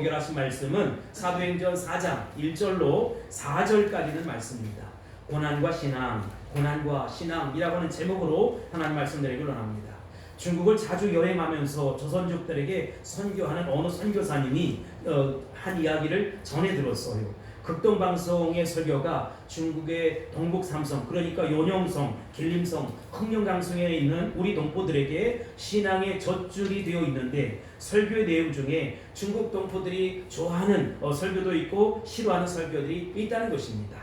연결하신 말씀은 사도행전 4장 1절로 4절까지는 말씀입니다. 고난과 신앙이라고 하는 제목으로 하나님 말씀드리기를 원합니다. 중국을 자주 여행하면서 조선족들에게 선교하는 어느 선교사님이 한 이야기를 전해 들었어요. 극동방송의 설교가 중국의 동북 삼성, 그러니까 요녕성, 길림성, 흑룡강성에 있는 우리 동포들에게 신앙의 젖줄이 되어 있는데, 설교의 내용 중에 중국 동포들이 좋아하는 설교도 있고 싫어하는 설교들이 있다는 것입니다.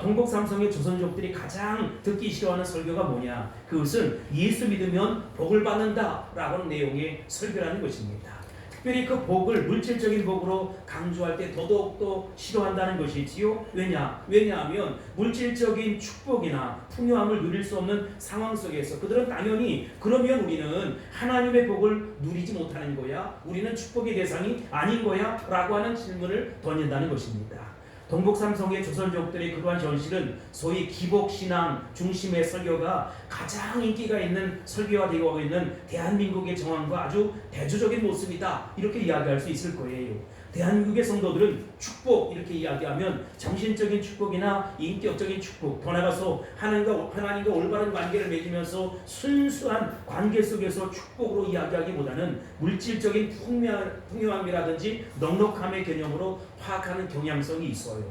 동북 삼성의 조선족들이 가장 듣기 싫어하는 설교가 뭐냐? 그것은 예수 믿으면 복을 받는다 라고 하는 내용의 설교라는 것입니다. 특별히 그 복을 물질적인 복으로 강조할 때 더더욱더 싫어한다는 것이지요. 왜냐하면 물질적인 축복이나 풍요함을 누릴 수 없는 상황 속에서 그들은 당연히 그러면 우리는 하나님의 복을 누리지 못하는 거야? 우리는 축복의 대상이 아닌 거야? 라고 하는 질문을 던진다는 것입니다. 동북 삼성의 조선족들의 그러한 현실은 소위 기복신앙 중심의 설교가 가장 인기가 있는 설교가 되고 있는 대한민국의 정황과 아주 대조적인 모습이다, 이렇게 이야기할 수 있을 거예요. 대한민국의 성도들은 축복 이렇게 이야기하면 정신적인 축복이나 인격적인 축복, 더 나아가서 하나님과 올바른 관계를 맺으면서 순수한 관계 속에서 축복으로 이야기하기보다는 물질적인 풍요함이라든지 넉넉함의 개념으로 파악하는 경향성이 있어요.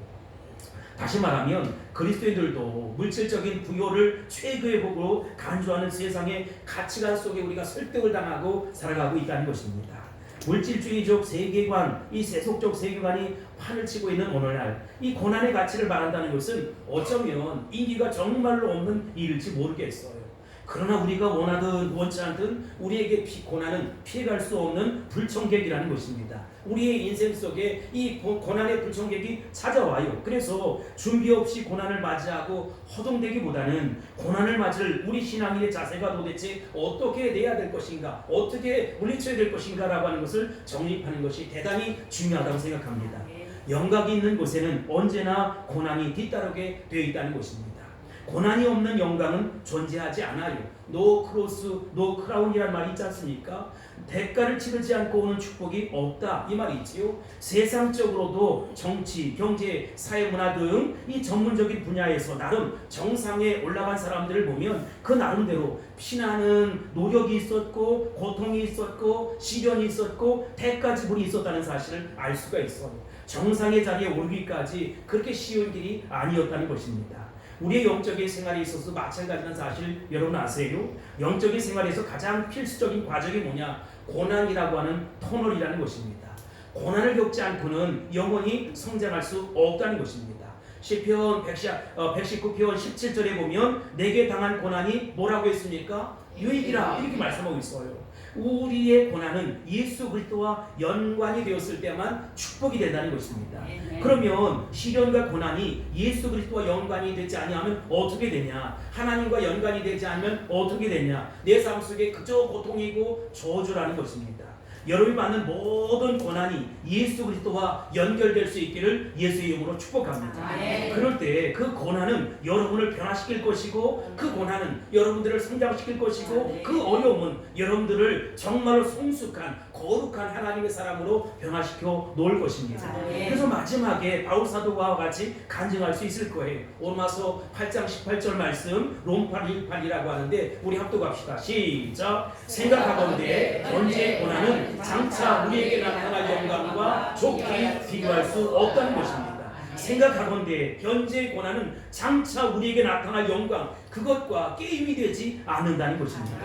다시 말하면 그리스도인들도 물질적인 부요를 최고의 복으로 간주하는 세상의 가치관 속에 우리가 설득을 당하고 살아가고 있다는 것입니다. 물질주의적 세계관, 이 세속적 세계관이 판을 치고 있는 오늘날 이 고난의 가치를 말한다는 것은 어쩌면 인기가 정말로 없는 일일지 모르겠어요. 그러나 우리가 원하든 원치 않든 우리에게 고난은 피해갈 수 없는 불청객이라는 것입니다. 우리의 인생 속에 이 고난의 불청객이 찾아와요. 그래서 준비 없이 고난을 맞이하고 허둥대기보다는 고난을 맞을 우리 신앙인의 자세가 도대체 어떻게 돼야 될 것인가, 어떻게 물리쳐야 될 것인가 라고 하는 것을 정립하는 것이 대단히 중요하다고 생각합니다. 영각이 있는 곳에는 언제나 고난이 뒤따르게 되어 있다는 것입니다. 고난이 없는 영광은 존재하지 않아요. 노 크로스, 노 크라운이라는 말이 있지 않습니까? 대가를 치르지 않고 오는 축복이 없다, 이 말이 있지요. 세상적으로도 정치, 경제, 사회문화 등 이 전문적인 분야에서 나름 정상에 올라간 사람들을 보면 그 나름대로 피나는 노력이 있었고 고통이 있었고 시련이 있었고 대가 지불이 있었다는 사실을 알 수가 있어요. 정상의 자리에 오르기까지 그렇게 쉬운 길이 아니었다는 것입니다. 우리의 영적인 생활에 있어서 마찬가지라는 사실 여러분 아세요? 영적인 생활에서 가장 필수적인 과정이 뭐냐? 고난이라고 하는 터널이라는 것입니다. 고난을 겪지 않고는 영원히 성장할 수 없다는 것입니다. 시편 119편 17절에 보면 내게 당한 고난이 뭐라고 했습니까? 유익이라, 이렇게 말씀하고 있어요. 우리의 고난은 예수 그리스도와 연관이 되었을 때만 축복이 된다는 것입니다. 그러면 시련과 고난이 예수 그리스도와 연관이 되지 아니하면 어떻게 되냐? 하나님과 연관이 되지 않으면 어떻게 되냐? 내 삶 속에 그저 고통이고 저주라는 것입니다. 여러분이 받는 모든 고난이 예수 그리스도와 연결될 수 있기를 예수의 이름으로 축복합니다. 그럴 때 그 고난은 여러분을 변화시킬 것이고, 그 고난은 여러분들을 성장시킬 것이고, 그 어려움은 여러분들을 정말로 성숙한 거룩한 하나님의 사람으로 변화시켜 놓을 것입니다. 그래서 마지막에 바울 사도와 같이 간증할 수 있을 거예요. 로마서 8장 18절 말씀, 롬8 1:8이라고 하는데 우리 합독합시다. 시작. 생각하건대 현재의 고난은 장차 우리에게 나타날 영광과 좋게 비교할 수 없다는 것입니다. 생각하건대 현재의 고난은 장차 우리에게 나타날 영광, 그것과 게임이 되지 않는다는 것입니다.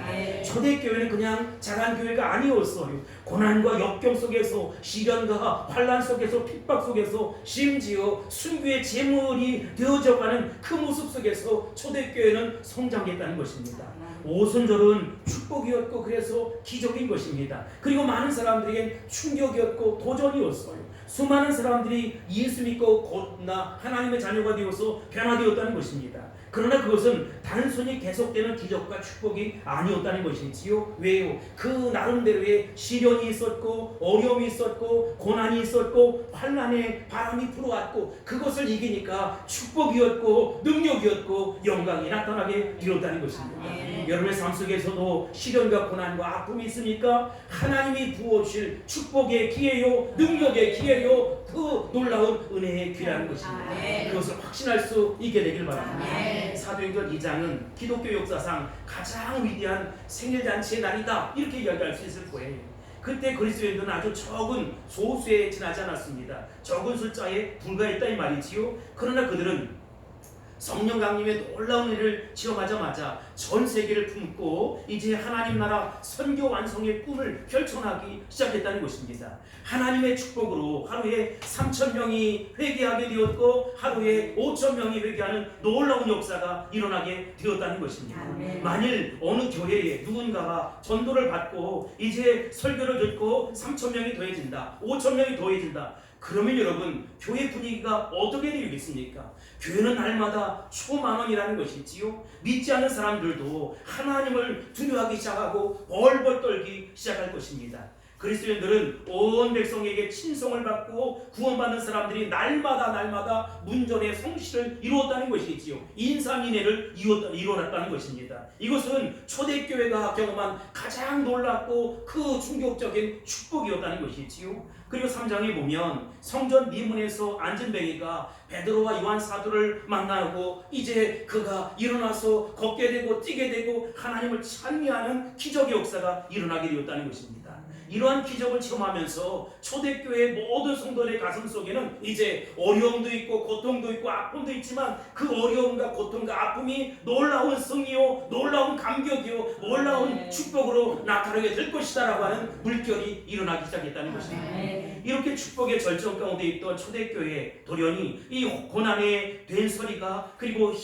초대교회는 그냥 작은 교회가 아니었어요. 고난과 역경 속에서, 시련과 환난 속에서, 핍박 속에서, 심지어 순교의 제물이 되어져가는 그 모습 속에서 초대교회는 성장했다는 것입니다. 오순절은 축복이었고 그래서 기적인 것입니다. 그리고 많은 사람들에게 충격이었고 도전이었어요. 수많은 사람들이 예수 믿고 곧나 하나님의 자녀가 되어서 변화되었다는 것입니다. 그러나 그것은 단순히 계속되는 기적과 축복이 아니었다는 것이지요. 왜요? 그 나름대로의 시련이 있었고 어려움이 있었고 고난이 있었고 환난의 바람이 불어왔고 그것을 이기니까 축복이었고 능력이었고 영광이 나타나게 되었다는 것입니다. 여러분의 삶 속에서도 시련과 고난과 아픔이 있으니까 하나님이 부어주실 축복의 기회요 능력의 기회요 그 놀라운 은혜의 기회라는 것입니다. 그것을 확신할 수 있게 되길 바랍니다. 사도행전 2장은 기독교 역사상 가장 위대한 생일잔치의 날이다 이렇게 이야기할 수 있을 거예요. 그때 그리스도인들은 아주 적은 소수에 지나지 않았습니다. 적은 숫자에 불과했다 이 말이지요. 그러나 그들은 성령 강림의 놀라운 일을 체험하자마자 전 세계를 품고 이제 하나님 나라 선교 완성의 꿈을 펼쳐나가기 시작했다는 것입니다. 하나님의 축복으로 하루에 3,000명이 회개하게 되었고 하루에 5,000명이 회개하는 놀라운 역사가 일어나게 되었다는 것입니다. 만일 어느 교회에 누군가가 전도를 받고 이제 설교를 듣고 3,000명이 더해진다 5,000명이 더해진다 그러면 여러분 교회 분위기가 어떻게 되겠습니까? 교회는 날마다 초만원이라는 것이지요. 믿지 않는 사람들도 하나님을 두려워하기 시작하고 벌벌 떨기 시작할 것입니다. 그리스도인들은 온 백성에게 친송을 받고 구원받는 사람들이 날마다 문전의 성실을 이루었다는 것이지요. 인사민해를 이루어났다는 것입니다. 이것은 초대교회가 경험한 가장 놀랍고 그 충격적인 축복이었다는 것이지요. 그리고 3장에 보면 성전 미문에서 안진뱅이가 베드로와 요한 사도를 만나고 이제 그가 일어나서 걷게 되고 뛰게 되고 하나님을 찬미하는 기적의 역사가 일어나게 되었다는 것입니다. 이러한 기적을 체험하면서 초대교회의 모든 성도들의 가슴 속에는 이제 어려움도 있고 고통도 있고 아픔도 있지만 그 어려움과 고통과 아픔이 놀라운 승리요 놀라운 감격이요 놀라운 축복으로 나타나게 될 것이다 라고 하는 물결이 일어나기 시작했다는 것입니다. 이렇게 축복의 절정 가운데 있던 초대교회 돌연히 이 고난의 된소리가 그리고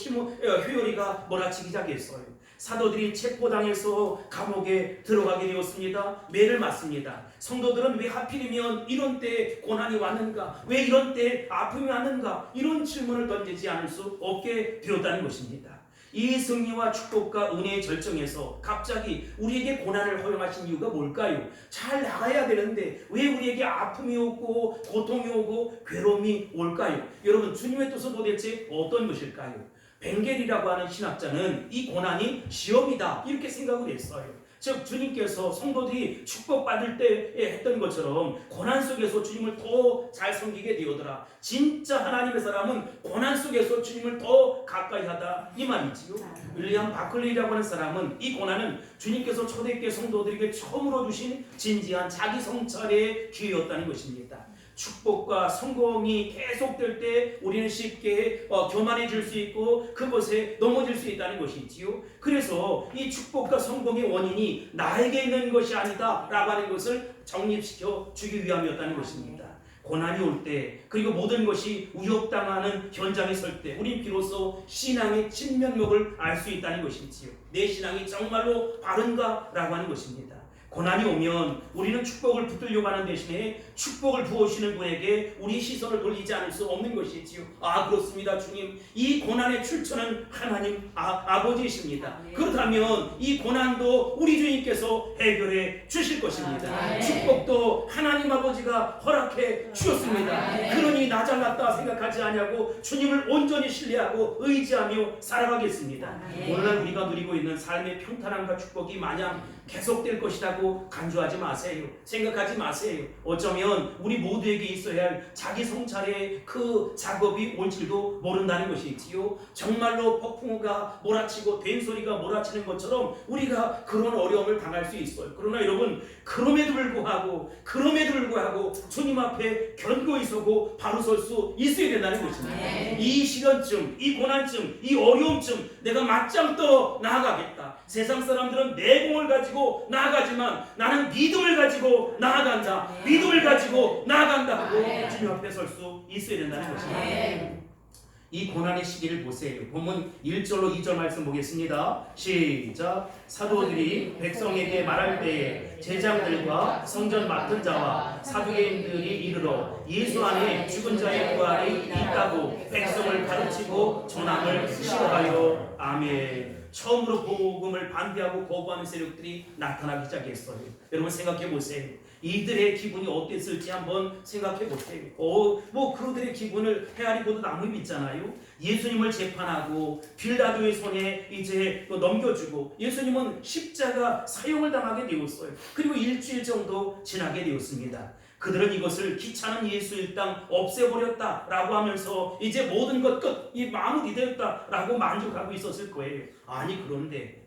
회오리가 몰아치기 시작했어요. 사도들이 체포당해서 감옥에 들어가게 되었습니다. 매를 맞습니다. 성도들은 왜 하필이면 이런 때 고난이 왔는가? 왜 이런 때 아픔이 왔는가? 이런 질문을 던지지 않을 수 없게 되었다는 것입니다. 이 승리와 축복과 은혜의 절정에서 갑자기 우리에게 고난을 허용하신 이유가 뭘까요? 잘 나가야 되는데 왜 우리에게 아픔이 오고 고통이 오고 괴로움이 올까요? 여러분 주님의 뜻은 도대체 어떤 것일까요? 벵겔이라고 하는 신학자는 이 고난이 시험이다 이렇게 생각을 했어요. 즉 주님께서 성도들이 축복받을 때 했던 것처럼 고난 속에서 주님을 더 잘 섬기게 되오더라. 진짜 하나님의 사람은 고난 속에서 주님을 더 가까이 하다 이 말이지요. 윌리엄 바클리라고 하는 사람은 이 고난은 주님께서 초대교회 성도들에게 처음으로 주신 진지한 자기 성찰의 기회였다는 것입니다. 축복과 성공이 계속될 때 우리는 쉽게 교만해질 수 있고 그것에 넘어질 수 있다는 것이지요. 그래서 이 축복과 성공의 원인이 나에게 있는 것이 아니다 라고 하는 것을 정립시켜 주기 위함이었다는 것입니다. 고난이 올 때 그리고 모든 것이 위협당하는 현장에 설 때 우린 비로소 신앙의 진면목을 알 수 있다는 것이지요. 내 신앙이 정말로 바른가 라고 하는 것입니다. 고난이 오면 우리는 축복을 붙들려고 하는 대신에 축복을 부어주시는 분에게 우리 시선을 돌리지 않을 수 없는 것이지요. 아 그렇습니다 주님, 이 고난의 출처는 하나님 아버지이십니다. 그렇다면 이 고난도 우리 주님께서 해결해 주실 것입니다. 축복도 하나님 아버지가 허락해 주셨습니다. 그러니 나 잘났다 생각하지 아니하고 주님을 온전히 신뢰하고 의지하며 살아가겠습니다. 오늘날 우리가 누리고 있는 삶의 평탄함과 축복이 마냥 계속될 것이라고 간주하지 마세요. 생각하지 마세요. 어쩌면 우리 모두에게 있어야 할 자기 성찰의 그 작업이 올지도 모른다는 것이지요. 정말로 폭풍우가 몰아치고 된소리가 몰아치는 것처럼 우리가 그런 어려움을 당할 수 있어요. 그러나 여러분 그럼에도 불구하고 주님 앞에 견고히 서고 바로 설 수 있어야 된다는 것입니다. 이 시련쯤, 이 고난쯤, 이 어려움쯤 내가 맞짱 떠 나아가겠다. 세상 사람들은 내공을 가지고 나아가지만 나는 믿음을 가지고 나아간다. 믿음을 가지고 나아간다 하고 주님 앞에 설 수 있어야 된다는 것입니다. 이 고난의 시기를 보세요. 본문 1절로 2절 말씀 보겠습니다. 시작. 사도들이 백성에게 말할 때에 제장들과 성전 맡은 자와 사두개인들이 이르러 예수 안에 죽은 자의 부활이 있다고 백성을 가르치고 전함을 싫어하여. 아멘. 처음으로 복음을 반대하고 거부하는 세력들이 나타나기 시작했어요. 여러분 생각해 보세요. 이들의 기분이 어땠을지 한번 생각해 보세요. 뭐 그들의 기분을 헤아리고도 남음이 있잖아요. 예수님을 재판하고 빌라도의 손에 이제 넘겨주고 예수님은 십자가 사형을 당하게 되었어요. 그리고 일주일 정도 지나게 되었습니다. 그들은 이것을 귀찮은 예수 일당 없애버렸다라고 하면서 이제 모든 것 끝, 이 마무리되었다라고 만족하고 있었을 거예요. 아니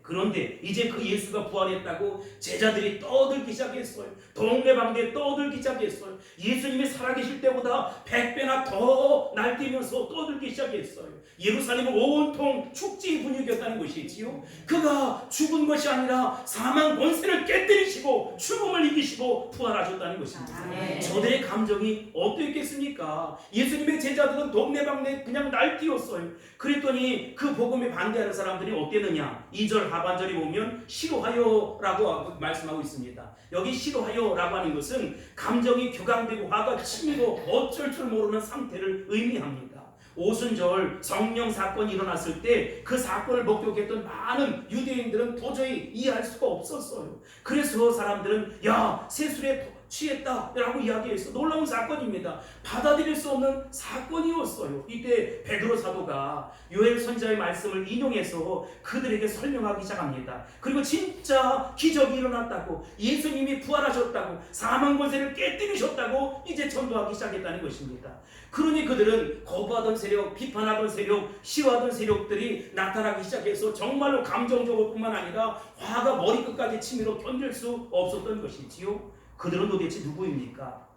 그런데 이제 그 예수가 부활했다고 제자들이 떠들기 시작했어요. 동네방네에 떠들기 시작했어요. 예수님이 살아계실 때보다 100배나 더 날뛰면서 떠들기 시작했어요. 예루살렘은 온통 축제 분위기였다는 것이지요. 그가 죽은 것이 아니라 사망 권세를 깨뜨리시고 죽음을 이기시고 부활하셨다는 것입니다. 저들의 감정이 어땠겠습니까? 예수님의 제자들은 동네방네 그냥 날뛰었어요. 그랬더니 그 복음에 반대하는 사람들이 어땠느냐? 2절 하반절에 보면 싫어하여라고 말씀하고 있습니다. 여기 싫어하여라고 하는 것은 감정이 격앙되고 화가 치밀고 어쩔 줄 모르는 상태를 의미합니다. 오순절 성령 사건이 일어났을 때 그 사건을 목격했던 많은 유대인들은 도저히 이해할 수가 없었어요. 그래서 사람들은 세술에 취했다라고 이야기해서 놀라운 사건입니다. 받아들일 수 없는 사건이었어요. 이때 베드로 사도가 요엘 선지자의 말씀을 인용해서 그들에게 설명하기 시작합니다. 그리고 진짜 기적이 일어났다고, 예수님이 부활하셨다고, 사망 권세를 깨뜨리셨다고 이제 전도하기 시작했다는 것입니다. 그러니 그들은 거부하던 세력, 비판하던 세력, 싫어하던 세력들이 나타나기 시작해서 정말로 감정적으로 뿐만 아니라 화가 머리끝까지 치밀어 견딜 수 없었던 것이지요. 그들은 도대체 누구입니까?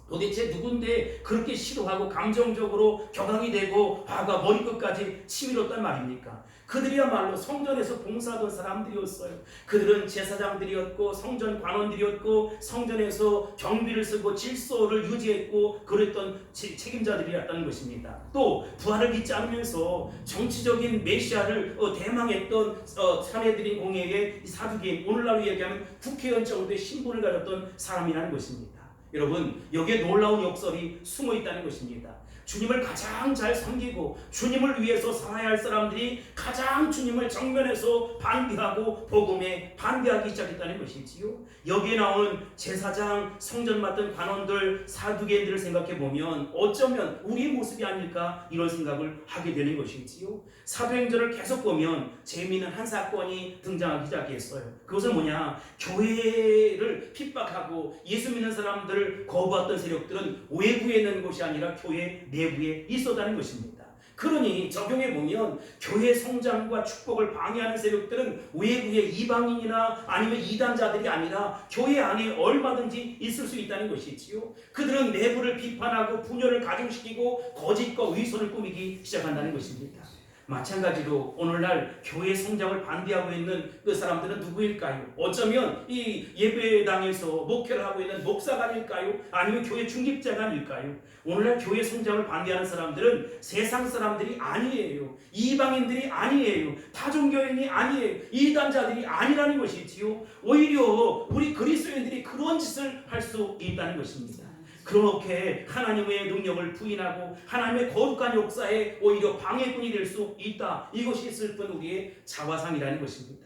도대체 누군데 그렇게 싫어하고 감정적으로 격앙이 되고 화가 머리끝까지 치밀었단 말입니까? 그들이야말로 성전에서 봉사하던 사람들이었어요. 그들은 제사장들이었고 성전 관원들이었고 성전에서 경비를 쓰고 질서를 유지했고 그랬던 책임자들이었다는 것입니다. 또 부활을 믿지 않으면서 정치적인 메시아를 대망했던 사내들인 공예의 사두개인, 오늘날로 얘기하면 국회의원 정도의 신분을 가졌던 사람이라는 것입니다. 여러분, 여기에 놀라운 역설이 숨어 있다는 것입니다. 주님을 가장 잘 섬기고 주님을 위해서 살아야 할 사람들이 가장 주님을 정면에서 반대하고 복음에 반대하기 시작했다는 것이지요. 여기에 나오는 제사장, 성전 맡은 관원들, 사두개인들을 생각해 보면 어쩌면 우리의 모습이 아닐까 이런 생각을 하게 되는 것이지요. 사도행전을 계속 보면 재미있는 한 사건이 등장하기 시작했어요. 그것은 뭐냐? 교회를 핍박하고 예수 믿는 사람들을 거부했던 세력들은 외부에 있는 것이 아니라 교회 내부에 있었다는 것입니다. 그러니 적용해 보면 교회 성장과 축복을 방해하는 세력들은 외부의 이방인이나 아니면 이단자들이 아니라 교회 안에 얼마든지 있을 수 있다는 것이지요. 그들은 내부를 비판하고 분열을 가중시키고 거짓과 위선을 꾸미기 시작한다는 것입니다. 마찬가지로 오늘날 교회 성장을 반대하고 있는 그 사람들은 누구일까요? 어쩌면 이 예배당에서 목회를 하고 있는 목사가 아닐까요? 아니면 교회 중직자가 아닐까요? 오늘날 교회 성장을 반대하는 사람들은 세상 사람들이 아니에요. 이방인들이 아니에요. 타종교인이 아니에요. 이단자들이 아니라는 것이지요. 오히려 우리 그리스도인들이 그런 짓을 할 수 있다는 것입니다. 그렇게 하나님의 능력을 부인하고 하나님의 거룩한 역사에 오히려 방해꾼이 될 수 있다. 이것이 슬픈 우리의 자화상이라는 것입니다.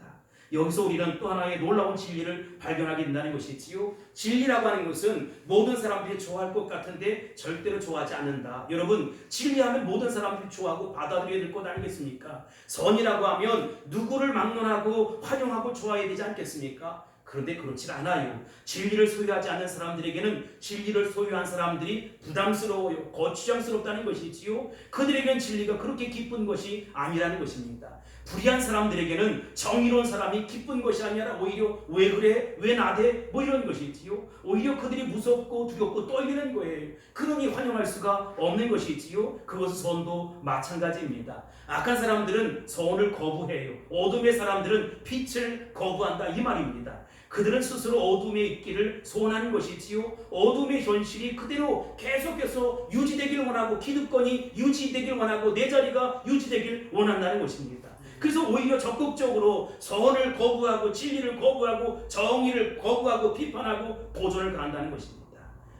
여기서 우리는 또 하나의 놀라운 진리를 발견하게 된다는 것이지요. 진리라고 하는 것은 모든 사람들이 좋아할 것 같은데 절대로 좋아하지 않는다. 여러분, 진리하면 모든 사람들이 좋아하고 받아들여야 될 것 아니겠습니까? 선이라고 하면 누구를 막론하고 환영하고 좋아해야 되지 않겠습니까? 그런데 그렇지 않아요. 진리를 소유하지 않는 사람들에게는 진리를 소유한 사람들이 부담스러워요. 거추장스럽다는 것이지요. 그들에게는 진리가 그렇게 기쁜 것이 아니라는 것입니다. 불의한 사람들에게는 정의로운 사람이 기쁜 것이 아니라 오히려 왜 그래? 왜 나대? 뭐 이런 것이지요. 오히려 그들이 무섭고 두렵고 떨리는 거예요. 그러니 환영할 수가 없는 것이지요. 그것은 선도 마찬가지입니다. 악한 사람들은 선을 거부해요. 어둠의 사람들은 빛을 거부한다 이 말입니다. 그들은 스스로 어둠에 있기를 소원하는 것이지요. 어둠의 현실이 그대로 계속해서 유지되기를 원하고 기득권이 유지되기를 원하고 내 자리가 유지되기를 원한다는 것입니다. 그래서 오히려 적극적으로 선을 거부하고 진리를 거부하고 정의를 거부하고 비판하고 도전을 가한다는 것입니다.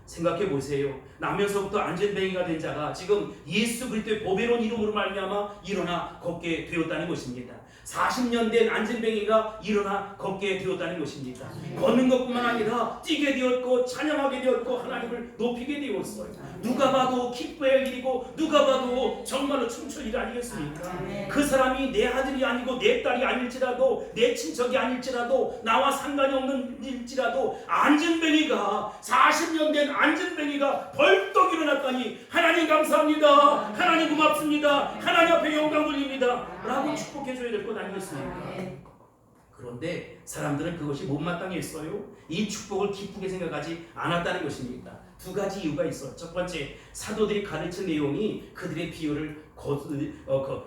생각해 보세요. 나면서부터 안전뱅이가 된 자가 지금 예수 그리스도의 보배로운 이름으로 말미암아 일어나 걷게 되었다는 것입니다. 40년 된 안전뱅이가 일어나 걷게 되었다는 것입니다. 걷는 것뿐만 아니라 뛰게 되었고 찬양하게 되었고 하나님을 높이게 되었어요. 누가 봐도 기뻐할 일이고 누가 봐도 정말로 춤출 일 아니겠습니까? 그 사람이 내 아들이 아니고 내 딸이 아닐지라도 내 친척이 아닐지라도 나와 상관이 없는 일지라도 안전뱅이가 40년 된 안전뱅이가 벌떡 일어났다니 하나님 감사합니다. 하나님 고맙습니다. 하나님 앞에 영광 돌립니다 라고 축복해줘야 될 것 아니겠습니까? 그런데 사람들은 그것이 못마땅했어요. 이 축복을 기쁘게 생각하지 않았다는 것입니다. 두 가지 이유가 있어요. 첫 번째, 사도들이 가르친 내용이 그들의 비유를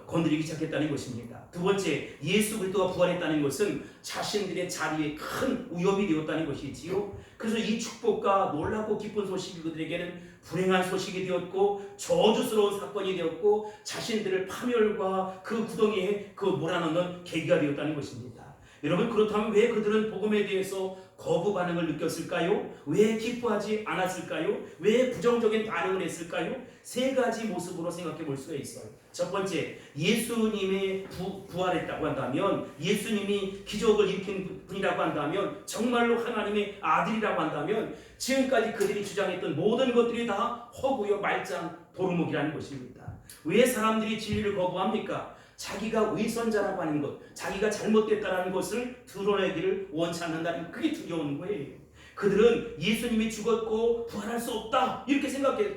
건드리기 시작했다는 것입니다. 두 번째, 예수 그리스도가 부활했다는 것은 자신들의 자리에 큰 위협이 되었다는 것이지요. 그래서 이 축복과 놀랍고 기쁜 소식이 그들에게는 불행한 소식이 되었고 저주스러운 사건이 되었고 자신들을 파멸과 그 구덩이에 몰아넣는 계기가 되었다는 것입니다. 여러분, 그렇다면 왜 그들은 복음에 대해서 거부 반응을 느꼈을까요? 왜 기뻐하지 않았을까요? 왜 부정적인 반응을 했을까요? 세 가지 모습으로 생각해 볼 수가 있어요. 첫 번째, 예수님이 부활했다고 한다면, 예수님이 기적을 일으킨 분이라고 한다면, 정말로 하나님의 아들이라고 한다면 지금까지 그들이 주장했던 모든 것들이 다 허구요 말짱 도루묵이라는 것입니다. 왜 사람들이 진리를 거부합니까? 자기가 위선자라고 하는 것, 자기가 잘못됐다는 것을 드러내기를 원치 않는다는 그게 두려운 거예요. 그들은 예수님이 죽었고 부활할 수 없다 이렇게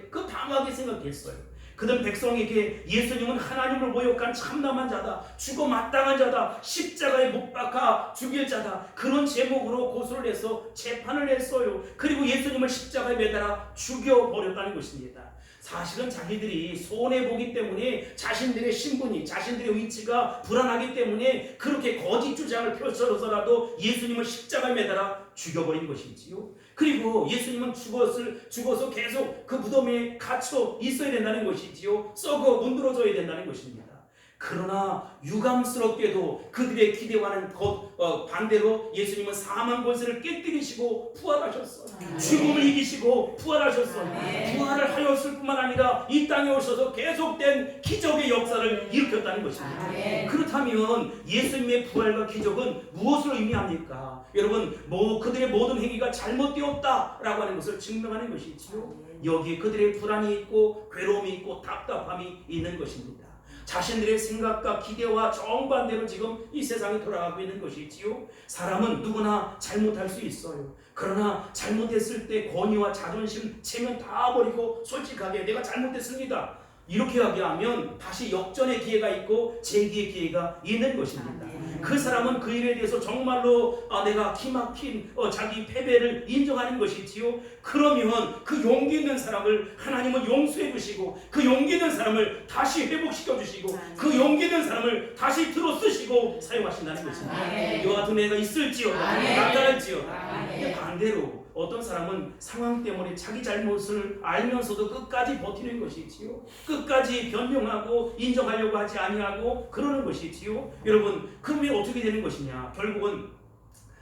그 담하게 생각했어요. 그들은 백성에게 예수님은 하나님을 모욕한 참남한 자다, 죽어 마땅한 자다, 십자가에 못 박아 죽일 자다, 그런 제목으로 고소를 해서 재판을 했어요. 그리고 예수님을 십자가에 매달아 죽여버렸다는 것입니다. 사실은 자기들이 손해보기 때문에 자신들의 신분이, 자신들의 위치가 불안하기 때문에 그렇게 거짓 주장을 펼쳐서라도 예수님을 십자가에 매달아 죽여버린 것이지요. 그리고 예수님은 죽어서 계속 그 무덤에 갇혀 있어야 된다는 것이지요. 썩어 문드러져야 된다는 것입니다. 그러나 유감스럽게도 그들의 기대와는 반대로 예수님은 사망 권세를 깨뜨리시고 부활하셨어요. 죽음을 이기시고 부활하셨어요. 부활을 하였을 뿐만 아니라 이 땅에 오셔서 계속된 기적의 역사를 일으켰다는 것입니다. 그렇다면 예수님의 부활과 기적은 무엇을 의미합니까? 여러분, 그들의 모든 행위가 잘못되었다라고 하는 것을 증명하는 것이지요. 여기에 그들의 불안이 있고 괴로움이 있고 답답함이 있는 것입니다. 자신들의 생각과 기대와 정반대로 지금 이 세상이 돌아가고 있는 것이지요. 사람은 누구나 잘못할 수 있어요. 그러나 잘못했을 때 권위와 자존심, 체면 다 버리고 솔직하게 내가 잘못했습니다 이렇게 이야기하면 다시 역전의 기회가 있고 재기의 기회가 있는 것입니다. 그 사람은 그 일에 대해서 정말로 내가 기막힌 자기 패배를 인정하는 것이지요. 그러면 그 용기 있는 사람을 하나님은 용서해 주시고 그 용기 있는 사람을 다시 회복시켜 주시고 그 용기 있는 사람을 다시 들어 쓰시고 사용하신다는 것입니다. 이와 같은 애가 있을지어다, 나타날지어다. 반대로 어떤 사람은 상황 때문에 자기 잘못을 알면서도 끝까지 버티는 것이지요. 끝까지 변명하고 인정하려고 하지 아니하고 그러는 것이지요. 여러분, 그러면 어떻게 되는 것이냐? 결국은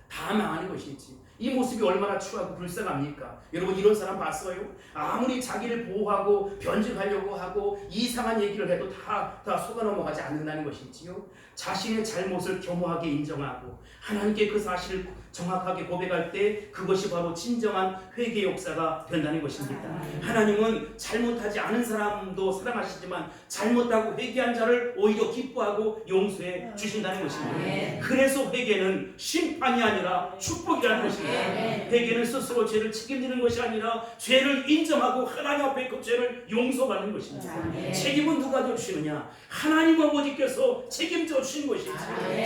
다 망하는 것이지. 이 모습이 얼마나 추하고 불쌍합니까? 여러분, 이런 사람 봤어요? 아무리 자기를 보호하고 변증하려고 하고 이상한 얘기를 해도 다 속아 넘어가지 않는다는 것이지요. 자신의 잘못을 겸허하게 인정하고 하나님께 그 사실을 정확하게 고백할 때 그것이 바로 진정한 회개 역사가 된다는 것입니다. 하나님은 잘못하지 않은 사람도 사랑하시지만 잘못하고 회개한 자를 오히려 기뻐하고 용서해 주신다는 것입니다. 그래서 회개는 심판이 아니라 축복이라는 것입니다. 회개는 스스로 죄를 책임지는 것이 아니라 죄를 인정하고 하나님 앞에 그 죄를 용서받는 것입니다. 책임은 누가 져주시느냐? 하나님 아버지께서 책임져 주신 것이지.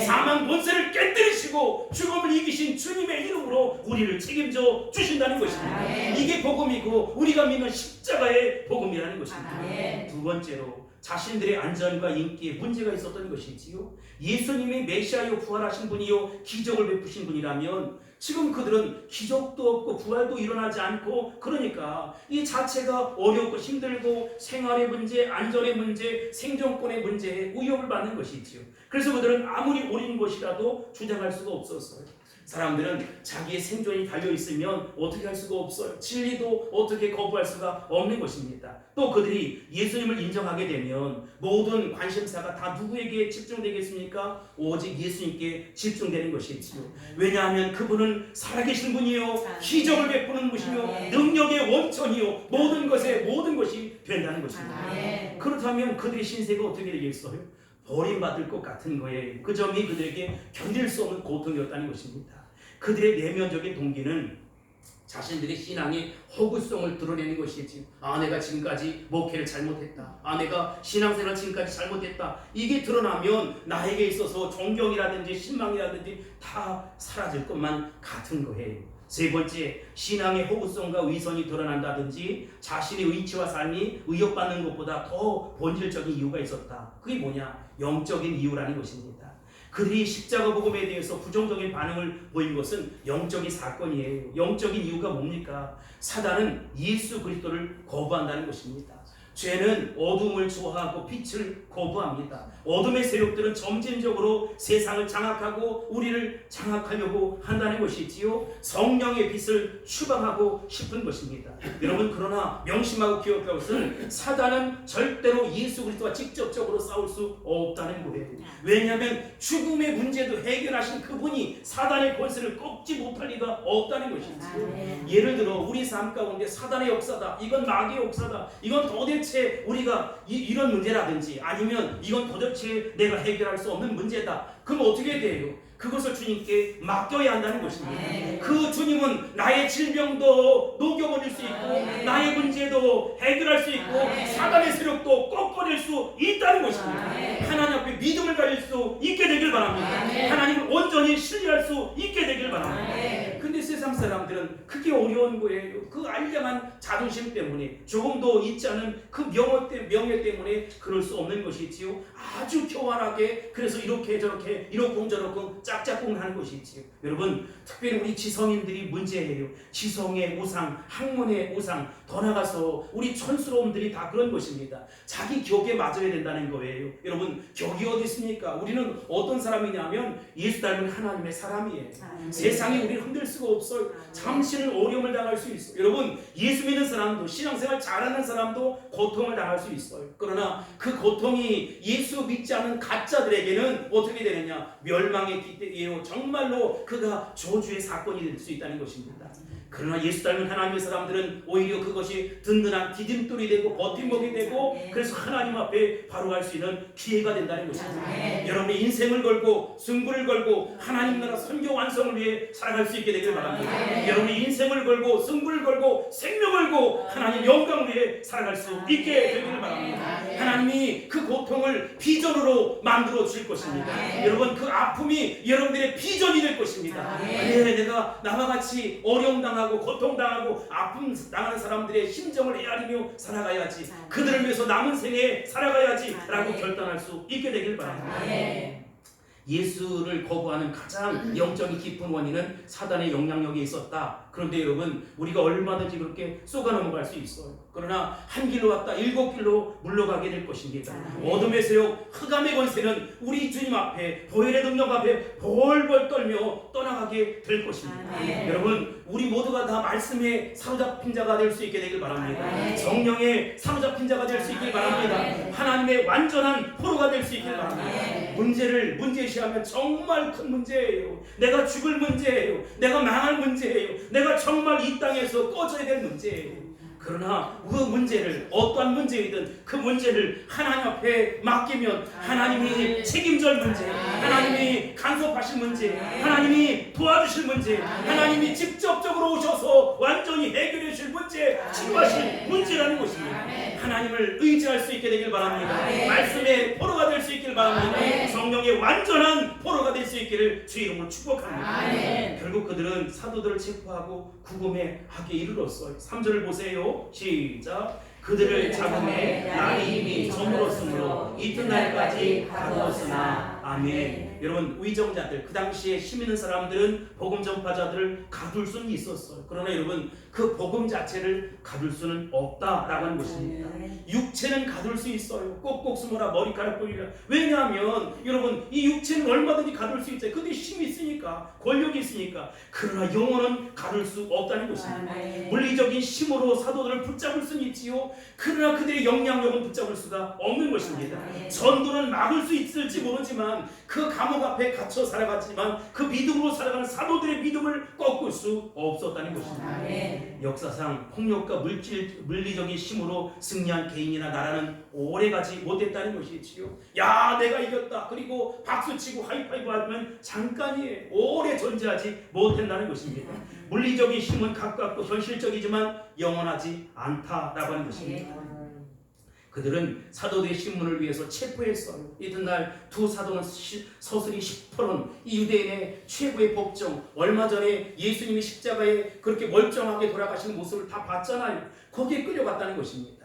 사망 권세를 깨뜨리시고 죽음을 이기신 주님의 이름으로 우리를 책임져 주신다는 것입니다. 이게 복음이고 우리가 믿는 십자가의 복음이라는 것입니다. 두 번째로 자신들의 안전과 인기에 문제가 있었던 것이지요. 예수님이 메시아요 부활하신 분이요 기적을 베푸신 분이라면 지금 그들은 기적도 없고 부활도 일어나지 않고 그러니까 이 자체가 어렵고 힘들고 생활의 문제, 안전의 문제, 생존권의 문제에 위협을 받는 것이지요. 그래서 그들은 아무리 옳은 것이라도 주장할 수가 없었어요. 사람들은 자기의 생존이 달려있으면 어떻게 할 수가 없어요. 진리도 어떻게 거부할 수가 없는 것입니다. 또 그들이 예수님을 인정하게 되면 모든 관심사가 다 누구에게 집중되겠습니까? 오직 예수님께 집중되는 것이지요. 왜냐하면 그분은 살아계신 분이요 기적을 베푸는 분이요 능력의 원천이요 모든 것이 된다는 것입니다. 그렇다면 그들의 신세가 어떻게 되겠어요? 버림받을 것 같은 거예요. 그 점이 그들에게 견딜 수 없는 고통이었다는 것입니다. 그들의 내면적인 동기는 자신들의 신앙의 허구성을 드러내는 것이지. 내가 지금까지 목회를 잘못했다. 내가 신앙생활을 지금까지 잘못했다. 이게 드러나면 나에게 있어서 존경이라든지 신망이라든지 다 사라질 것만 같은 거예요. 세 번째, 신앙의 허구성과 위선이 드러난다든지 자신의 의치와 삶이 위협받는 것보다 더 본질적인 이유가 있었다. 그게 뭐냐? 영적인 이유라는 것입니다. 그들이 십자가 복음에 대해서 부정적인 반응을 보인 것은 영적인 사건이에요. 영적인 이유가 뭡니까? 사단은 예수 그리스도를 거부한다는 것입니다. 죄는 어둠을 좋아하고 빛을 거부합니다. 어둠의 세력들은 점진적으로 세상을 장악하고 우리를 장악하려고 한다는 것이지요. 성령의 빛을 추방하고 싶은 것입니다. 여러분 그러나 명심하고 기억할 것은 사단은 절대로 예수 그리스도와 직접적으로 싸울 수 없다는 거예요. 왜냐하면 죽음의 문제도 해결하신 그분이 사단의 권세를 꺾지 못할 리가 없다는 것이지요. 예를 들어 우리 삶 가운데 사단의 역사다, 이건 마귀의 역사다, 이건 도대체 우리가 이런 문제라든지 아니면 이건 도대체 내가 해결할 수 없는 문제다. 그럼 어떻게 돼요? 그것을 주님께 맡겨야 한다는 것입니다. 그 주님은 나의 질병도 녹여버릴 수 있고 나의 문제도 해결할 수 있고 사단의 세력도 꺾어낼 수 있다는 것입니다. 하나님 앞에 믿음을 가질 수 있게 되길 바랍니다. 하나님을 온전히 신뢰할 수 있게 되길 바랍니다. 근데 세상 사람들은 그게 어려운 거예요. 그 알량한 자존심 때문에 조금도 있지 않은 그 명예 때문에 그럴 수 없는 것이지요. 아주 교활하게 그래서 이렇게 저렇게 이러쿵저러쿵 짝짝꿍 하는 것이지요. 여러분 특별히 우리 지성인들이 문제예요. 지성의 우상, 학문의 우상, 더 나가서 우리 촌스러움들이 다 그런 것입니다. 자기 격에 맞아야 된다는 거예요. 여러분 격이 어디 있습니까? 우리는 어떤 사람이냐면 예수 닮은 하나님의 사람이에요. 세상이 우리를 흔들 수가 없어요. 잠시는 어려움을 당할 수 있어요. 여러분 예수 믿는 사람도 신앙생활 잘하는 사람도 고통을 당할 수 있어요. 그러나 그 고통이 예수 믿지 않은 가짜들에게는 어떻게 되느냐? 멸망의 기대예요. 정말로 그가 저주의 사건이 될 수 있다는 것입니다. 그러나 예수 닮은 하나님의 사람들은 오히려 그것이 든든한 디딤돌이 되고 버팀목이 되고 그래서 하나님 앞에 바로 갈 수 있는 기회가 된다는 것입니다. 여러분의 인생을 걸고 승부를 걸고 하나님 나라 선교 완성을 위해 살아갈 수 있게 되길 바랍니다. 여러분의 인생을 걸고 승부를 걸고 생명을 걸고 하나님 영광을 위해 살아갈 수 있게 되기를 바랍니다. 하나님이 그 고통을 비전으로 만들어 주실 것입니다. 여러분 그 아픔이 여러분들의 비전이 될 것입니다. 그래 내가 나와 같이 어려움 당하고 고통당하고 아픔 당하는 사람들의 심정을 헤아리며 살아가야지, 그들을 위해서 남은 생에 살아가야지 라고 결단할 수 있게 되길 바랍니다. 예수를 거부하는 가장 영적인 깊은 원인은 사단의 영향력이 있었다. 그런데 여러분 우리가 얼마든지 그렇게 쏘가 넘어갈 수 있어요. 그러나 한 길로 갔다 7길로 물러가게 될 것입니다. 어둠의 세력 흑암의 권세는 우리 주님 앞에 보혈의 능력 앞에 벌벌 떨며 떠나가게 될 것입니다. 여러분 우리 모두가 다 말씀에 사로잡힌 자가 될 수 있게 되길 바랍니다. 성령에 사로잡힌 자가 될 수 있길 바랍니다. 하나님의 완전한 포로가 될 수 있길 바랍니다. 문제를 문제시하면 정말 큰 문제예요. 내가 죽을 문제예요. 내가 망할 문제예요. 내가 정말 이 땅에서 꺼져야 될 문제예요. 그러나 그 문제를 어떠한 문제이든 그 문제를 하나님 앞에 맡기면 하나님이 책임질 문제, 하나님이 간섭하실 문제, 하나님이 도와주실 문제, 하나님이 직접적으로 오셔서 완전히 해결해 주실 문제, 치료하실 문제라는 것입니다. 하나님을 의지할 수 있게 되길 바랍니다. 말씀의 포로가 될 수 있길 바랍니다. 성령의 완전한 포로가 될 수 있기를 주의 이름으로 축복합니다. 결국 그들은 사도들을 체포하고 구금하게 이르렀어요. 3절을 보세요. 시작. 그들을 잡음에 날이 이미 저물었으므로 이튿날까지 가두었으나. 아멘. 여러분 위정자들 그 당시에 힘 있는 사람들은 복음 전파자들을 가둘 수는 있었어요. 그러나 여러분 그 복음 자체를 가둘 수는 없다라고 하는 것입니다. 육체는 가둘 수 있어요. 꼭꼭 숨어라 머리카락 보이라. 왜냐하면 여러분 이 육체는 얼마든지 가둘 수 있어요. 근데 힘이 있으니까 권력이 있으니까. 그러나 영혼은 가둘 수 없다는 것입니다. 물리적인 힘으로 사도들을 붙잡을 수는 있지요. 그러나 그들의 영향력은 붙잡을 수가 없는 것입니다. 전도는 막을 수 있을지 모르지만 그 감옥 앞에 갇혀 살아갔지만 그 믿음으로 살아가는 사도들의 믿음을 꺾을 수 없었다는 것입니다. 역사상 폭력과 물리적인 힘으로 승리한 개인이나 나라는 오래가지 못했다는 것이지요. 야 내가 이겼다 그리고 박수치고 하이파이브 하면 잠깐이에요. 오래 존재하지 못한다는 것입니다. 물리적인 힘은 가깝고 현실적이지만 영원하지 않다라고 하는 것입니다. 그들은 사도들의 신문을 위해서 체포했어요. 이튿날 두 사도는 서슬이 10%는 이 유대인의 최고의 법정, 얼마 전에 예수님이 십자가에 그렇게 멀쩡하게 돌아가시는 모습을 다 봤잖아요. 거기에 끌려갔다는 것입니다.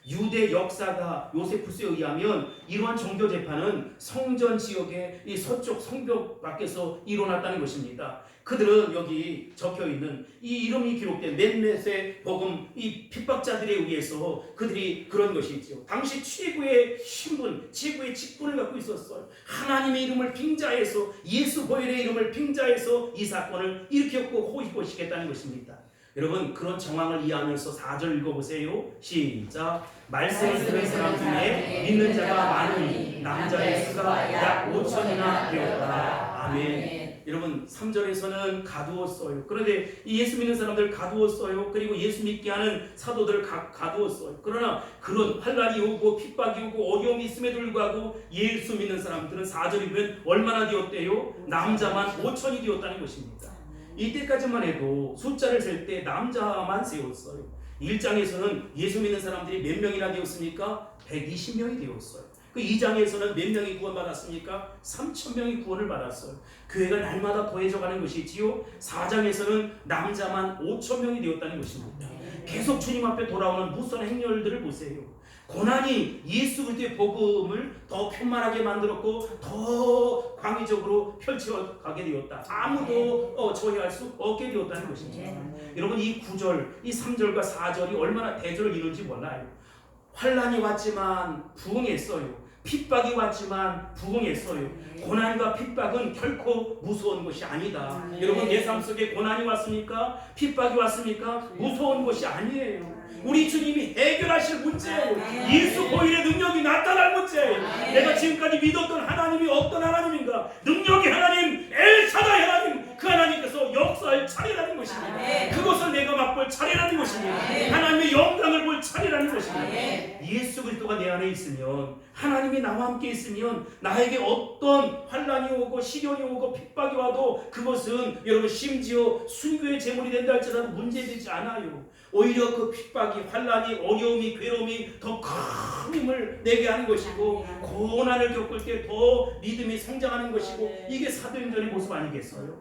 유대 역사가 요세푸스에 의하면 이러한 종교 재판은 성전 지역의 이 서쪽 성벽 밖에서 일어났다는 것입니다. 그들은 여기 적혀있는 이 이름이 기록된 몇몇의 복음 이 핍박자들에 의해서 그들이 그런 것이죠. 당시 최고의 신분, 최고의 직분을 갖고 있었어요. 하나님의 이름을 빙자해서 예수 보혈의 이름을 빙자해서 이 사건을 일으켰고 호시겠다는 것입니다. 여러분 그런 정황을 이해하면서 4절 읽어보세요. 시작. 말씀을 들은 사람 중에 믿는 자가 많으니 남자의 수가 약 5천이나 되었다. 아멘. 여러분 3절에서는 가두었어요. 그런데 이 예수 믿는 사람들 가두었어요. 그리고 예수 믿게 하는 사도들 가두었어요. 그러나 그런 환난이 오고 핍박이 오고 어려움이 있음에도 불구하고 예수 믿는 사람들은 4절이면 얼마나 되었대요? 남자만 5천이 되었다는 것입니다. 이때까지만 해도 숫자를 셀 때 남자만 세웠어요. 1장에서는 예수 믿는 사람들이 몇 명이나 되었습니까? 120명이 되었어요. 그 2장에서는 몇 명이 구원받았습니까? 3,000명이 구원을 받았어요. 교회가 날마다 더해져가는 것이지요. 4장에서는 남자만 5,000명이 되었다는 것입니다. 계속 주님 앞에 돌아오는 무수한 행렬들을 보세요. 고난이 예수 그리스도의 복음을 더 편만하게 만들었고 더 광의적으로 펼쳐가게 되었다. 아무도 저해할 수 없게 되었다는 것입니다. 여러분 이 9절, 이 3절과 4절이 얼마나 대조를 이루는지 몰라요. 환난이 왔지만 부응했어요. 핍박이 왔지만 부응했어요. 고난과 핍박은 결코 무서운 것이 아니다. 여러분 내 삶 속에 고난이 왔습니까? 핍박이 왔습니까? 무서운 것이 아니에요. 우리 주님이 해결하실 문제예요. 예수 보혈의 능력이 나타날 문제예요. 내가 지금까지 믿었던 하나님이 어떤 하나님인가? 능력의 하나님, 엘샤다이 하나님, 그 하나님께서 역사할 차례라는 것입니다. 그것을 내가 맛볼 차례라는 것입니다. 하나님의 영광을 볼 차례라는 것입니다. 예수 그리스도가 내 안에 있으면, 하나님이 나와 함께 있으면 나에게 어떤 환난이 오고 시련이 오고 핍박이 와도 그것은 여러분 심지어 순교의 제물이 된다 할지라도 문제되지 않아요. 오히려 그 핍박이, 환난이, 어려움이, 괴로움이 더 큰 힘을 내게 하는 것이고 고난을 겪을 때 더 믿음이 성장하는 것이고 이게 사도행전의 모습 아니겠어요?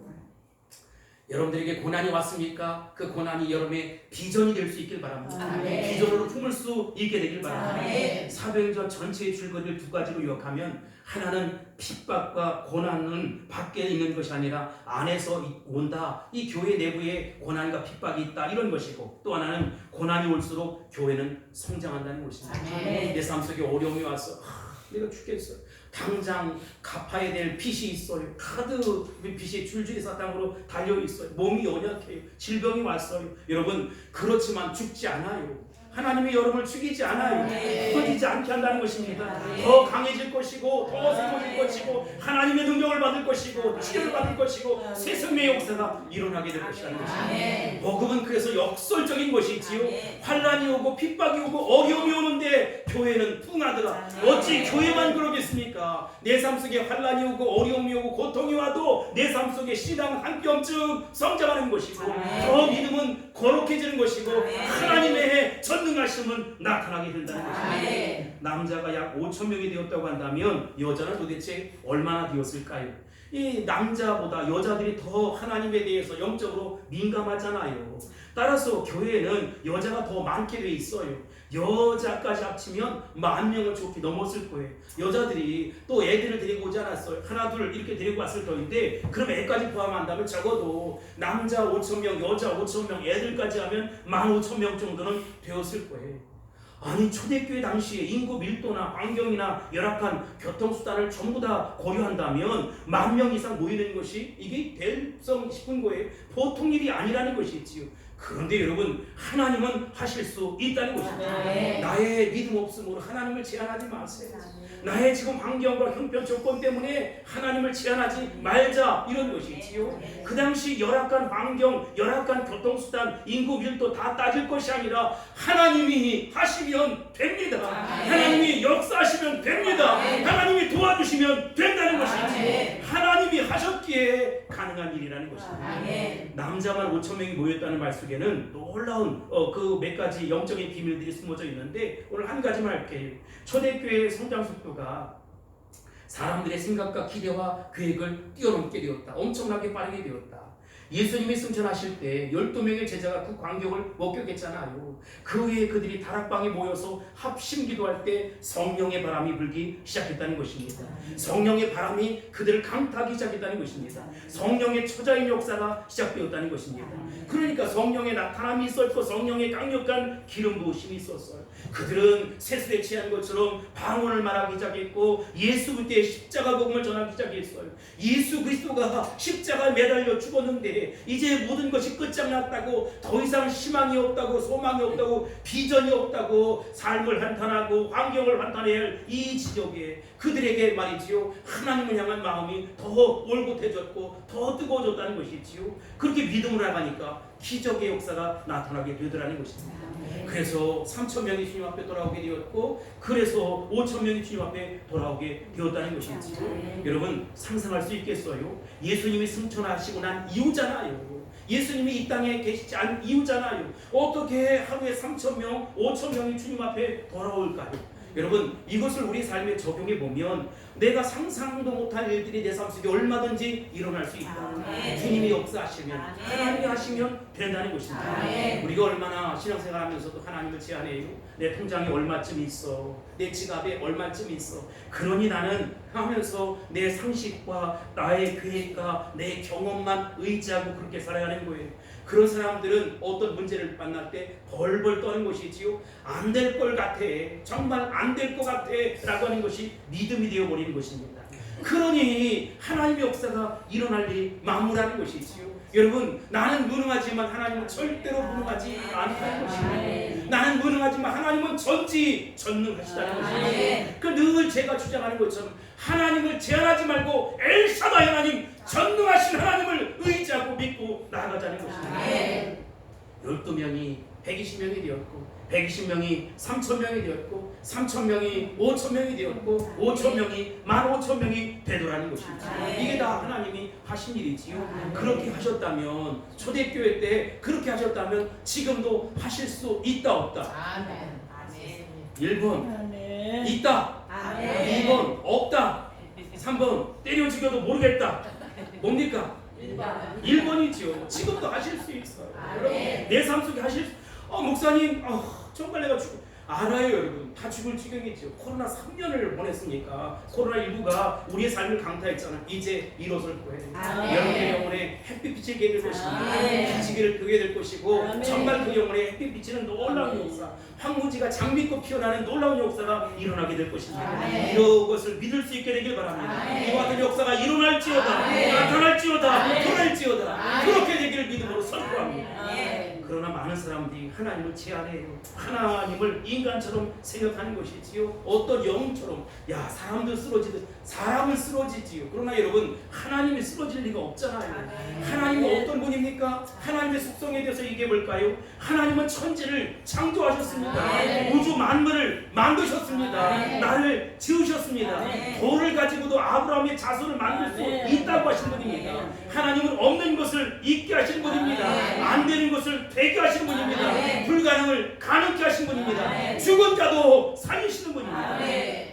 여러분들에게 고난이 왔습니까? 그 고난이 여러분의 비전이 될 수 있길 바랍니다. 아멘. 비전으로 품을 수 있게 되길 바랍니다. 아멘. 사도행전 전체의 줄거리를 두 가지로 요약하면, 하나는 핍박과 고난은 밖에 있는 것이 아니라 안에서 온다. 이 교회 내부에 고난과 핍박이 있다, 이런 것이고, 또 하나는 고난이 올수록 교회는 성장한다는 것입니다. 아멘. 내 삶 속에 어려움이 왔어. 내가 죽겠어. 당장 갚아야 될 빚이 있어요. 카드 빚이 줄줄이 사탕으로 달려 있어요. 몸이 연약해요. 질병이 왔어요. 여러분, 그렇지만 죽지 않아요. 하나님이 여러분을 죽이지 않아요. 터지지 않게 한다는 것입니다. 더 강해질 것이고, 더 세워질 것이고, 하나님의 능력을 받을 것이고, 치료를 받을 것이고, 새 생명의 역사가 일어나게 될 것이라는 것입니다. 복음은 그래서 역설적인 것이지요. 환란이 오고 핍박이 오고 어려움이 오는데 교회는 풍하더라. 어찌 교회만 그러겠습니까? 내 삶 속에 환란이 오고 어려움이 오고 고통이 와도 내 삶 속에 신앙 한 뼘쯤 성장하는 것이고, 더 믿음은 거룩해지는 것이고, 하나님의 전능하심은 나타나게 된다는 것입니다. 남자가 약 5천 명이 되었다고 한다면 여자는 도대체 얼마나 되었을까요? 이 남자보다 여자들이 더 하나님에 대해서 영적으로 민감하잖아요. 따라서 교회에는 여자가 더 많게 돼 있어요. 여자까지 합치면 10,000명을 좋게 넘었을 거예요. 여자들이 또 애들을 데리고 오지 않았어요. 하나 둘 이렇게 데리고 왔을 터인데, 그럼 애까지 포함한다면 적어도 남자 5,000명, 여자 5,000명, 애들까지 하면 15,000명 정도는 되었을 거예요. 아니, 초대교회 당시에 인구 밀도나 환경이나 열악한 교통수단을 전부 다 고려한다면 10,000명 이상 모이는 것이 이게 될성 싶은 거예요. 보통 일이 아니라는 것이지요. 그런데 여러분, 하나님은 하실 수 있다는 것입니다. 나의 믿음 없음으로 하나님을 제한하지 마세요. 나의 지금 환경과 형편 조건 때문에 하나님을 제한하지 말자, 이런 것이지요. 그 당시 열악한 환경, 열악한 교통수단, 인구 밀도 다 따질 것이 아니라 하나님이 하시면 됩니다. 하나님이 역사하시면 됩니다. 하나님이 도와주시면 된다는 것이지, 하나님이 하셨기에 가능한 일이라는 것입니다. 남자만 5,000명이 모였다는 말 속에는 놀라운 그 몇 가지 영적인 비밀들이 숨어져 있는데, 오늘 한 가지만 할게요. 초대교회의 성장 속도가 사람들의 생각과 기대와 계획을 뛰어넘게 되었다. 엄청나게 빠르게 되었다. 예수님이 승천하실 때 12명의 제자가 그 광경을 목격했잖아요. 그 후에 그들이 다락방에 모여서 합심 기도할 때 성령의 바람이 불기 시작했다는 것입니다. 성령의 바람이 그들을 강타하기 시작했다는 것입니다. 성령의 초자인 역사가 시작되었다는 것입니다. 그러니까 성령의 나타남이 있었고, 성령의 강력한 기름 부으심이 있었어요. 그들은 세술에 취한 것처럼 방언을 말하기 시작했고, 예수 그리스도의 십자가 복음을 전하기 시작했어요. 예수 그리스도가 십자가에 매달려 죽었는데 이제 모든 것이 끝장났다고, 더 이상 희망이 없다고, 소망이 없다고, 비전이 없다고, 삶을 한탄하고 환경을 한탄해야 이 지역에 그들에게 말이지요, 하나님을 향한 마음이 더 올곧해졌고 더 뜨거워졌다는 것이지요. 그렇게 믿음을 나가니까 기적의 역사가 나타나게 되더라는 것입니다. 그래서 3,000명이 주님 앞에 돌아오게 되었고, 그래서 5,000명이 주님 앞에 돌아오게 되었다는 것이지요. 여러분, 상상할 수 있겠어요? 예수님이 승천하시고 난 이후잖아요. 예수님이 이 땅에 계시지 않은 이유잖아요. 어떻게 하루에 3,000명, 5,000명이 주님 앞에 돌아올까요? 여러분, 이것을 우리 삶에 적용해 보면 내가 상상도 못한 일들이 내 삶 속에 얼마든지 일어날 수 있다. 주님이 역사하시면, 하나님이 하시면 된다는 것입니다. 우리가 얼마나 신앙생활 하면서도 하나님을 제한해요. 내 통장에 얼마쯤 있어, 내 지갑에 얼마쯤 있어, 그러니 나는 하면서 내 상식과 나의 계획과 내 경험만 의지하고 그렇게 살아야 하는 거예요. 그런 사람들은 어떤 문제를 만날 때 벌벌 떠는 것이지요. 안 될 것 같아, 정말 안 될 것 같아 라고 하는 것이 믿음이 되어버리는 것입니다. 그러니 하나님의 역사가 일어날 일이 만무라는 것이지요. 여러분, 나는 무능하지만 하나님은 절대로 무능하지 않다는 것입니다. 나는 무능하지만 하나님은 전지전능하시다는 것입니다. 그 늘 제가 주장하는 것처럼 하나님을 제한하지 말고 엘샤다이 하나님, 전능하신 하나님을 의지하고 믿고 나아가자는 것입니다. 12명이 120명이 되었고, 120명이 3,000명이 되었고, 3,000명이 5,000명이 되었고, 5,000명이 15,000명이 되더라는 것입니다. 이게 다 하나님이 하신 일이지요. 그렇게 하셨다면, 초대교회 때 그렇게 하셨다면 지금도 하실 수 있다 없다? 1번 있다, 2번 없다, 3번 때려 죽여도 모르겠다. 뭡니까? 1번이죠. 지금도 하실 수 있어요. 여러분, 내 삶 속에 하실 수. 목사님, 정말 내가 알아요, 여러분. 다 죽을 지경이죠. 코로나 3년을 보냈으니까 코로나19가 우리의 삶을 강타했잖아요. 이제 이것을 구해야 여러분의 영혼에 햇빛이 게 될 것이고 기지개를 펴게 될 것이고 정말 그 영혼에 햇빛 비치는 놀라운 역사, 황무지가 장미꽃 피어나는 놀라운 역사가 일어나게 될 것입니다. 이것을 믿을 수 있게 되길 바랍니다. 이와 같은 역사가 일어날지어다, 나타날지어다, 일어날지어다, 그렇게 되기를 믿음으로 선포합니다. 그러나 많은 사람들이 하나님을 제한해요. 하나님을 인간처럼 생각하는 것이지요. 어떤 영처럼 사람들 쓰러지듯 사람을 쓰러지지요. 그러나 여러분, 하나님이 쓰러질 리가 없잖아요. 하나님은 어떤 분입니까? 하나님의 속성에 대해서 얘기해 볼까요? 하나님은 천지를 창조하셨습니다. 우주 만물을 만드셨습니다. 나를 지으셨습니다. 돌을 가지고도 아브라함의 자손을 만들 수 있다고 하신 분입니다. 하나님은 없는 것을 있게 하신 분입니다. 안 되는 것을 되게 하신 분입니다. 불가능을 가능케 하신 분입니다. 죽은 자도 살리시는 분입니다.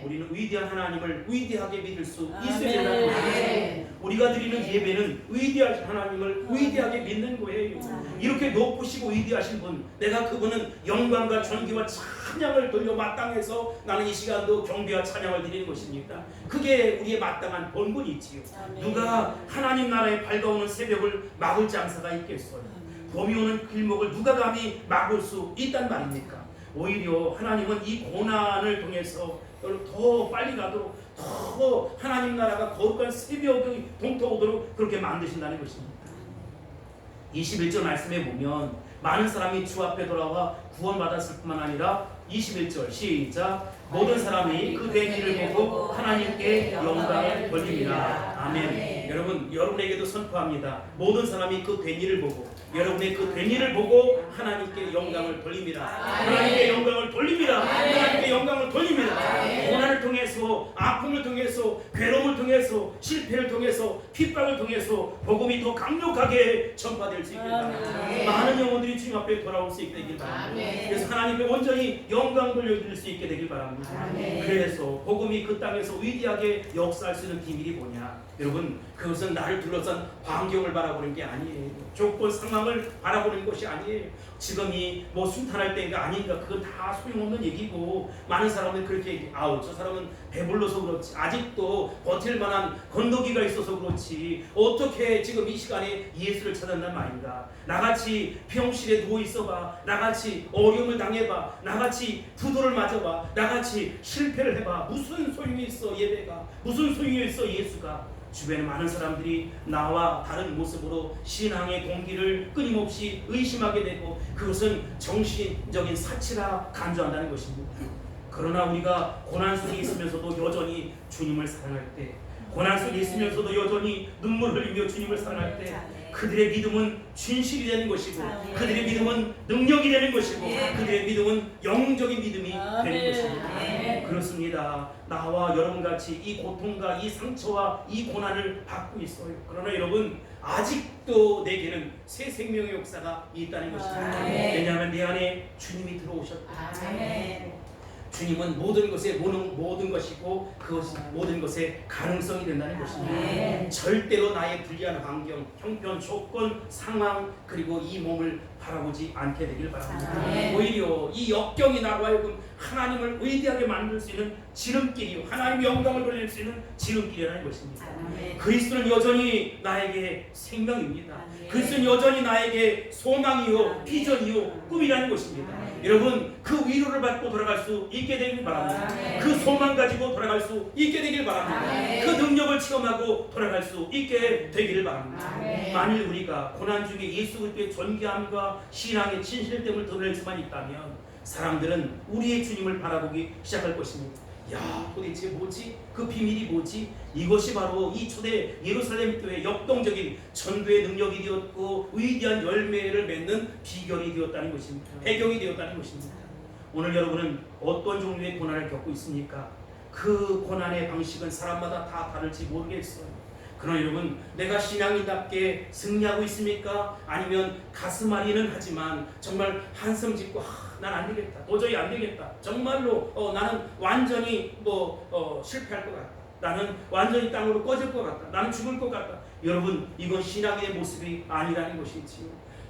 우리는 위대한 하나님을 위대하게 믿을 수 있어야 된다는 것입니다. 우리가 드리는 예배는 위대한 하나님을 위대하게 믿는 거예요. 이렇게 높으시고 위대하신 분, 내가 그분은 영광과 존귀와 찬양을 돌려 마땅해서 나는 이 시간도 경배와 찬양을 드리는 것입니다. 그게 우리의 마땅한 본분이지요. 누가 하나님 나라에 밝아오는 새벽을 막을 장사가 있겠어요? 봄이 오는 길목을 누가 감히 막을 수 있단 말입니까? 오히려 하나님은 이 고난을 통해서 더 빨리 가도록, 더 하나님 나라가 거룩한 새벽이 동토오도록 그렇게 만드신다는 것입니다. 21절 말씀에 보면 많은 사람이 주 앞에 돌아와 구원받았을 뿐만 아니라 21절 시작, 모든 사람이 그 된 일을 보고 하나님께 영광을 돌립니다. 아멘. 여러분, 여러분에게도 선포합니다. 모든 사람이 그 된 일을 보고, 여러분의 그 된 일을 보고 하나님께 영광을 돌립니다. 하나님께 영광을 돌립니다. 하나님께 영광을 돌립니다. 고난을 통해서, 아픔을 통해서, 괴로움을 통해서, 실패를 통해서, 핍박을 통해서 복음이 더 강력하게 전파될 수 있길 바랍니다. 많은 영혼들이 주님 앞에 돌아올 수 있게 되길 바랍니다. 그래서 하나님께 온전히 영광 돌려드릴 수 있게 되길 바랍니다. 그래서 복음이 그 땅에서 위대하게 역사할 수 있는 비밀이 뭐냐? 여러분, 그것은 나를 둘러싼 환경을 바라보는 게 아니에요. 조건 상황을 바라보는 것이 아니에요. 지금이 뭐 순탄할 때가 아닌가, 그건 다 소용없는 얘기고, 많은 사람들이 그렇게 얘기해. 저 사람은 배불러서 그렇지, 아직도 버틸 만한 건더기가 있어서 그렇지, 어떻게 지금 이 시간에 예수를 찾았단 말인가. 나같이 병실에 누워 있어봐, 나같이 어려움을 당해봐, 나같이 부도를 맞아봐, 나같이 실패를 해봐. 무슨 소용이 있어 예배가, 무슨 소용이 있어 예수가. 주변에 많은 사람들이 나와 다른 모습으로 신앙의 동기를 끊임없이 의심하게 되고, 그것은 정신적인 사치라 간주한다는 것입니다. 그러나 우리가 고난 속에 있으면서도 여전히 주님을 사랑할 때, 고난 속에 있으면서도 여전히 눈물을 흘리며 주님을 사랑할 때, 그들의 믿음은 진실이 되는 것이고, 그들의 믿음은 능력이 되는 것이고, 그들의 믿음은 영적인 믿음이 되는 것입니다. 그렇습니다. 나와 여러분같이 이 고통과 이 상처와 이 고난을 받고 있어요. 그러나 여러분, 아직도 내게는 새 생명의 역사가 있다는 것입니다. 왜냐하면 내 안에 주님이 들어오셨다. 주님은 모든 것의 모든 것이고, 그것이 모든 것의 가능성이 된다는 것입니다. 절대로 나의 불리한 환경, 형편, 조건, 상황, 그리고 이 몸을 바라보지 않게 되길 바랍니다. 오히려 이 역경이 나로 하여금 하나님을 위대하게 만들 수 있는 지름길이요, 하나님의 영광을 돌릴 수 있는 지름길이라는 것입니다. 그리스도는 여전히 나에게 생명입니다. 그리스도는 여전히 나에게 소망이요, 비전이요, 꿈이라는 것입니다. 여러분, 그 위로를 받고 돌아갈 수 있게 되길 바랍니다. 그 소망 가지고 돌아갈 수 있게 되길 바랍니다. 그 능력을 체험하고 돌아갈 수 있게 되기를 바랍니다. 만일 우리가 고난 중에 예수 그리스도의 존귀함과 신앙의 진실됨을 드러낼 수만 있다면, 사람들은 우리의 주님을 바라보기 시작할 것입니다. 도대체 뭐지? 그 비밀이 뭐지? 이것이 바로 이 초대 예루살렘 교회의 역동적인 전도의 능력이 되었고, 위대한 열매를 맺는 비결이 되었다는 것입니다. 배경이 되었다는 것입니다. 오늘 여러분은 어떤 종류의 고난을 겪고 있습니까? 그 고난의 방식은 사람마다 다 다를지 모르겠어요. 그러나 여러분, 내가 신앙인답게 승리하고 있습니까? 아니면 가슴 앓이는 하지만 정말 한숨 짓고 난 안 되겠다, 도저히 안 되겠다, 정말로 나는 완전히 실패할 것 같다, 나는 완전히 땅으로 꺼질 것 같다, 나는 죽을 것 같다, 여러분, 이건 신앙의 모습이 아니라는 것이지요.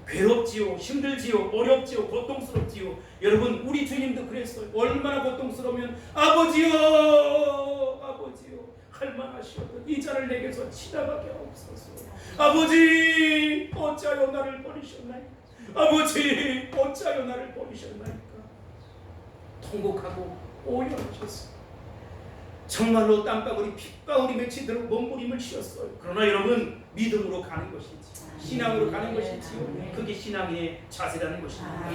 괴롭지요, 힘들지요, 어렵지요, 고통스럽지요. 여러분, 우리 주님도 그랬어요. 얼마나 고통스러우면 아버지요, 아버지요, 할만하시오던 이 잔을 내게서 지나가게 하옵소서. 아버지, 어찌하여 나를 버리셨나이까? 아버지, 어찌하여 나를 버리셨나이까? 통곡하고 오열하셨어요. 정말로 땀방울이 핏방울이 맺히도록 몸부림을 씌었어요. 그러나 여러분, 믿음으로 가는 것이지, 신앙으로 가는 것이지요. 그게 신앙의 자세라는 것입니다.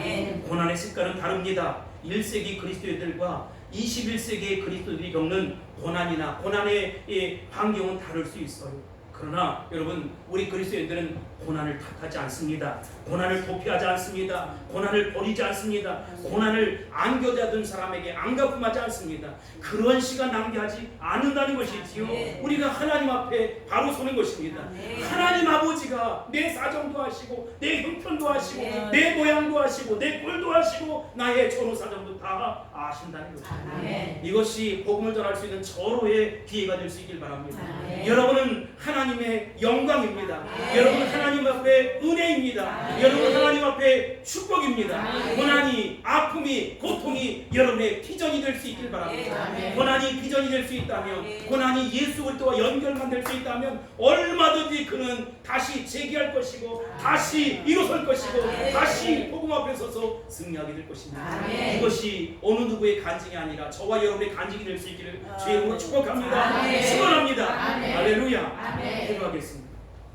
고난의 색깔은 다릅니다. 1세기 그리스도인들과 21세기의 그리스도인들이 겪는 고난이나 고난의 환경은 다를 수 있어요. 그러나 여러분, 우리 그리스도인들은 고난을 탓하지 않습니다. 고난을 도피하지 않습니다. 고난을 버리지 않습니다. 고난을 안겨자던 사람에게 안갚음하지 않습니다. 그런 시간 낭비하지 않는다는 것이지요. 우리가 하나님 앞에 바로 서는 것입니다. 하나님 아버지가 내 사정도 하시고 내 형편도 하시고 내 모양도 하시고 내 꼴도 하시고 나의 전후 사정도 다 아신다는 것입니다. 이것이 복음을 전할 수 있는 절호의 기회가 될 수 있길 바랍니다. 여러분은 하나님의 영광입니다. 여러분은 하나님 앞에 은혜입니다. 여러분 하나님 앞에 축복입니다. 고난이, 아픔이, 고통이 여러분의 비전이 될 수 있길 바랍니다. 고난이 비전이 될 수 있다면, 고난이 예수 그리스도와 연결만 될 수 있다면 얼마든지 그는 다시 재기할 것이고 다시 일어설 것이고 다시 복음 앞에 서서 승리하게 될 것입니다. 이것이 어느 누구의 간증이 아니라 저와 여러분의 간증이 될 수 있기를 주의 이름으로 축복합니다. 축원합니다. 할렐루야. 기도하겠습니다.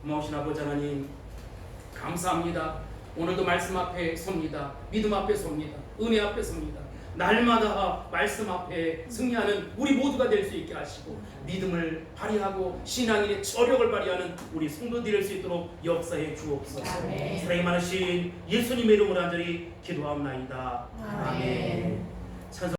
고마우신 아버지 하나님, 감사합니다. 오늘도 말씀 앞에 섭니다. 믿음 앞에 섭니다. 은혜 앞에 섭니다. 날마다 말씀 앞에 승리하는 우리 모두가 될 수 있게 하시고 믿음을 발휘하고 신앙인의 저력을 발휘하는 우리 성도들이 될 수 있도록 역사해 주옵소서. 사랑이 많으신 예수님의 이름으로 간절히 기도하옵나이다. 아멘.